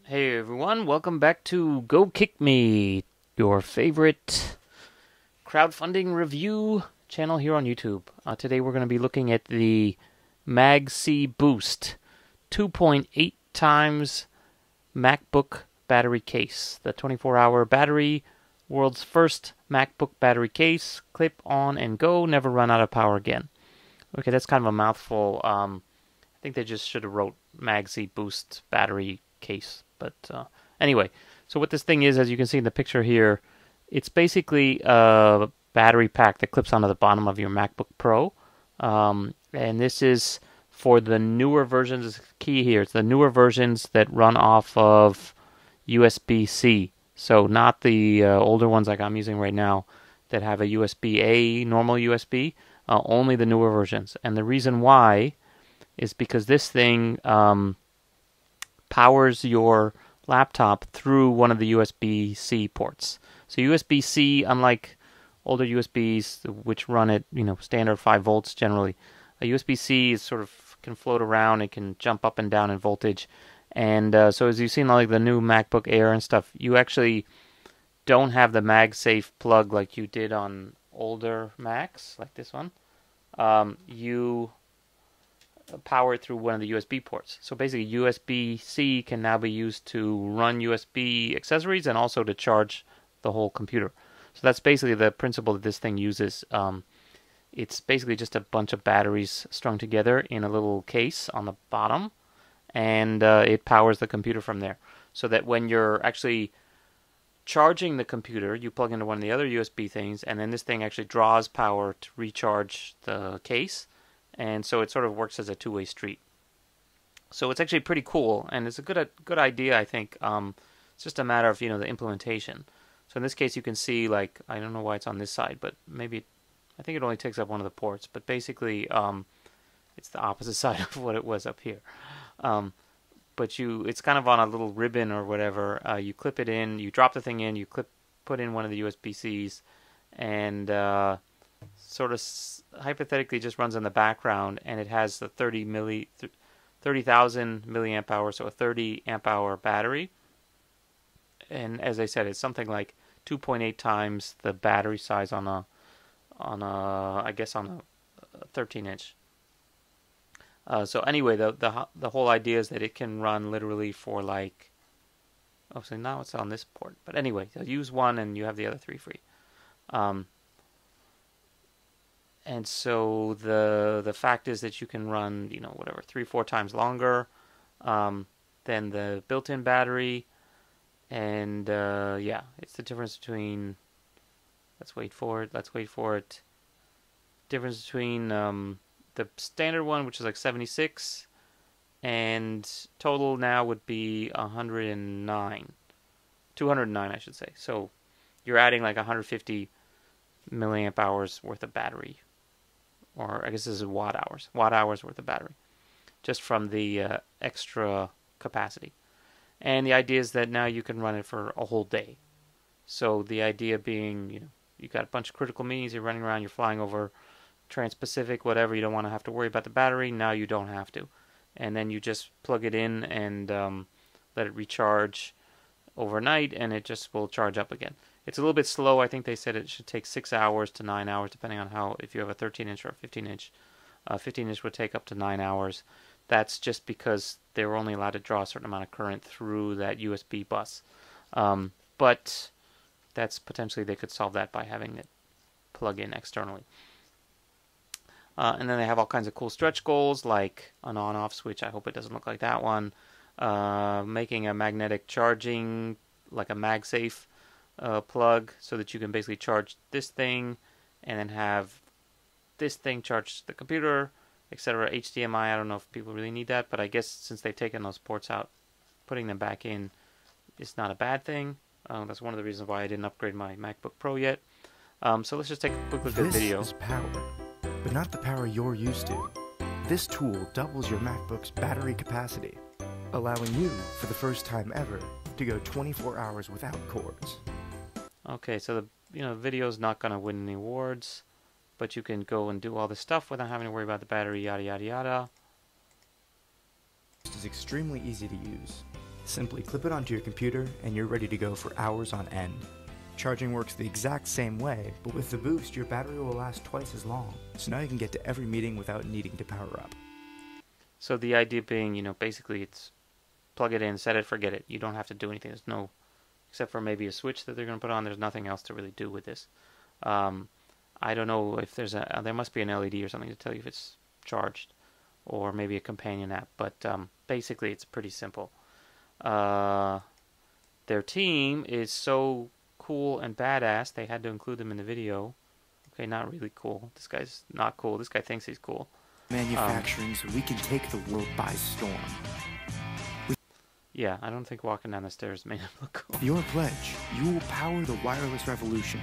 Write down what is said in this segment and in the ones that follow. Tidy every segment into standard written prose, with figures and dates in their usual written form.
Hey everyone, welcome back to Go Kick Me, your favorite crowdfunding review channel here on YouTube. Today we're going to be looking at the MagC Boost 2.8 times MacBook battery case. The 24-hour battery, world's first MacBook battery case, clip on and go, never run out of power again. Okay, that's kind of a mouthful. I think they just should have wrote MagC Boost battery case. But anyway, so what this thing is, as you can see in the picture here, it's basically a battery pack that clips onto the bottom of your MacBook Pro. And this is for the newer versions. It's key here. It's the newer versions that run off of USB-C. So not the older ones like I'm using right now that have a USB-A, normal USB. Only the newer versions. And the reason why is because this thing powers your laptop through one of the USB-C ports. So USB-C, unlike older USBs which run at standard 5 volts generally, a USB-C is sort of can float around. It can jump up and down in voltage, and so as you've seen like the new MacBook Air and stuff, you actually don't have the MagSafe plug like you did on older Macs, like this one. You power through one of the USB ports. So basically USB-C can now be used to run USB accessories and also to charge the whole computer. So that's basically the principle that this thing uses. It's basically just a bunch of batteries strung together in a little case on the bottom, and it powers the computer from there. So that when you're actually charging the computer, you plug into one of the other USB things, and then this thing actually draws power to recharge the case. And so it sort of works as a two-way street. So it's actually pretty cool, and it's a good idea, I think. It's just a matter of the implementation. So in this case, you can see, like, I don't know why it's on this side, but maybe I think it only takes up one of the ports. But basically, it's the opposite side of what it was up here. But it's kind of on a little ribbon or whatever. You clip it in, you drop the thing in, you put in one of the USB-Cs, and sort of hypothetically just runs in the background, and it has the 30,000 milliamp hour, so a 30 amp hour battery. And as I said, it's something like 2.8 times the battery size on a 13-inch. So anyway, the whole idea is that it can run literally for like, so now it's on this port. But anyway, so use one and you have the other three free. And so the fact is that you can run, 3-4 times longer than the built-in battery. And yeah, it's the difference between, let's wait for it. Difference between the standard one, which is like 76, and total now would be 209, I should say. So you're adding like 150 milliamp hours worth of battery. Or I guess this is watt hours worth of battery, just from the extra capacity. And the idea is that now you can run it for a whole day. So the idea being, you got a bunch of critical meetings, you're running around, you're flying over Trans-Pacific, whatever, you don't want to have to worry about the battery. Now you don't have to. And then you just plug it in and let it recharge overnight, and it just will charge up again. It's a little bit slow. I think they said it should take 6 hours to 9 hours, depending on if you have a 13-inch or a 15-inch. 15-inch would take up to 9 hours. That's just because they were only allowed to draw a certain amount of current through that USB bus. But that's potentially they could solve that by having it plug in externally. And then they have all kinds of cool stretch goals, like an on-off switch. I hope it doesn't look like that one. Making a magnetic charging, like a MagSafe plug, so that you can basically charge this thing and then have this thing charge the computer, etc. HDMI, I don't know if people really need that, but I guess since they've taken those ports out, putting them back in is not a bad thing. That's one of the reasons why I didn't upgrade my MacBook Pro yet. So let's just take a quick look at the video. This is power, but not the power you're used to. This tool doubles your MacBook's battery capacity, allowing you, for the first time ever, to go 24 hours without cords. Okay, so the video's not going to win any awards, but you can go and do all this stuff without having to worry about the battery, yada yada yada. is extremely easy to use. Simply clip it onto your computer and you're ready to go for hours on end. Charging works the exact same way, but with the boost, your battery will last twice as long. So now you can get to every meeting without needing to power up. So the idea being, basically it's plug it in, set it, forget it. You don't have to do anything. There's no, except for maybe a switch that they're going to put on, there's nothing else to really do with this. I don't know if there must be an LED or something to tell you if it's charged, or maybe a companion app, but basically it's pretty simple. Their team is so cool and badass, they had to include them in the video. Okay, not really cool. This guy's not cool. This guy thinks he's cool. Manufacturing so we can take the world by storm. Yeah, I don't think walking down the stairs made him look cool. With your pledge, you will power the wireless revolution.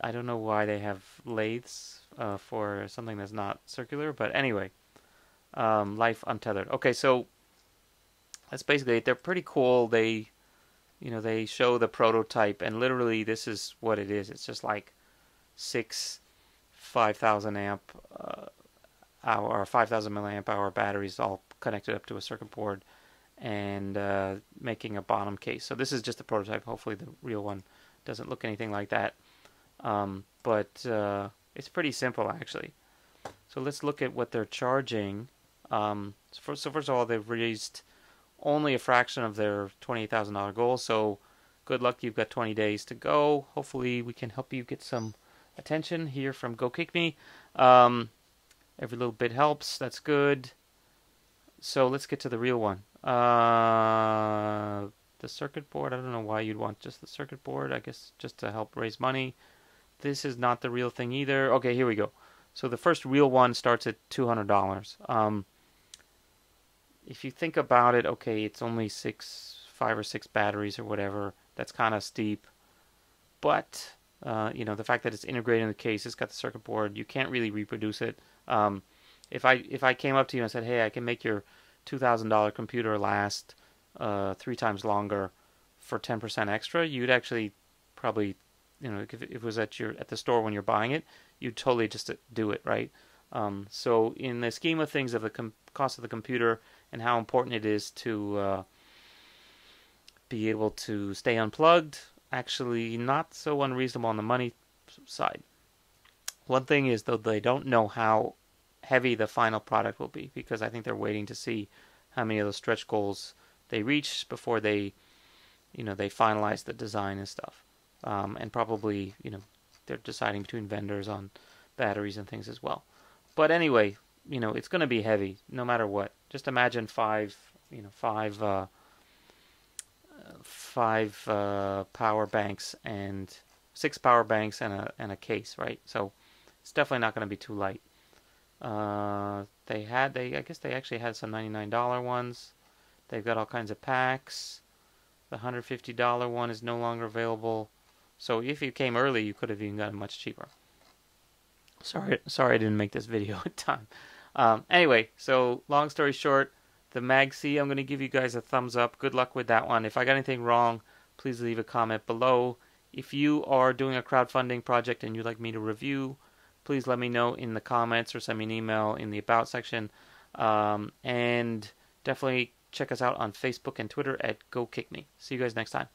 I don't know why they have lathes for something that's not circular, but anyway, life untethered. Okay, so that's basically it. They're pretty cool. They show the prototype, and literally this is what it is. It's just like 6 5,000 amp hour or 5,000 milliamp hour batteries all connected up to a circuit board and making a bottom case. So this is just a prototype. Hopefully the real one doesn't look anything like that. But it's pretty simple actually. So let's look at what they're charging. So first of all, they've raised only a fraction of their $28,000 goal. So good luck. You've got 20 days to go. Hopefully we can help you get some attention here from Go Kick Me. Every little bit helps. That's good. So let's get to the real one. The circuit board. I don't know why you'd want just the circuit board. I guess just to help raise money. This is not the real thing either. Okay, here we go. So the first real one starts at $200. If you think about it, okay, it's only 5 or 6 batteries or whatever. That's kind of steep. But the fact that it's integrated in the case, it's got the circuit board. You can't really reproduce it. If I came up to you and said, "Hey, I can make your $2,000 computer last 3 times longer for 10% extra," you'd actually probably, if it was at the store when you're buying it, you'd totally just do it, right? So in the scheme of things of the cost of the computer and how important it is to be able to stay unplugged, actually not so unreasonable on the money side. One thing is, though, they don't know how heavy the final product will be, because I think they're waiting to see how many of those stretch goals they reach before they finalize the design and stuff. And probably, they're deciding between vendors on batteries and things as well. But anyway, it's going to be heavy no matter what. Just imagine five power banks and 6 power banks and a case, right? So it's definitely not going to be too light. I guess they actually had some $99 ones. They've got all kinds of packs. The $150 one is no longer available. So if you came early, you could have even gotten much cheaper. Sorry I didn't make this video in time. Anyway, so long story short, the MagC, I'm going to give you guys a thumbs up. Good luck with that one. If I got anything wrong, please leave a comment below. If you are doing a crowdfunding project and you'd like me to review, please let me know in the comments or send me an email in the About section. And definitely check us out on Facebook and Twitter at Go Kick Me. See you guys next time.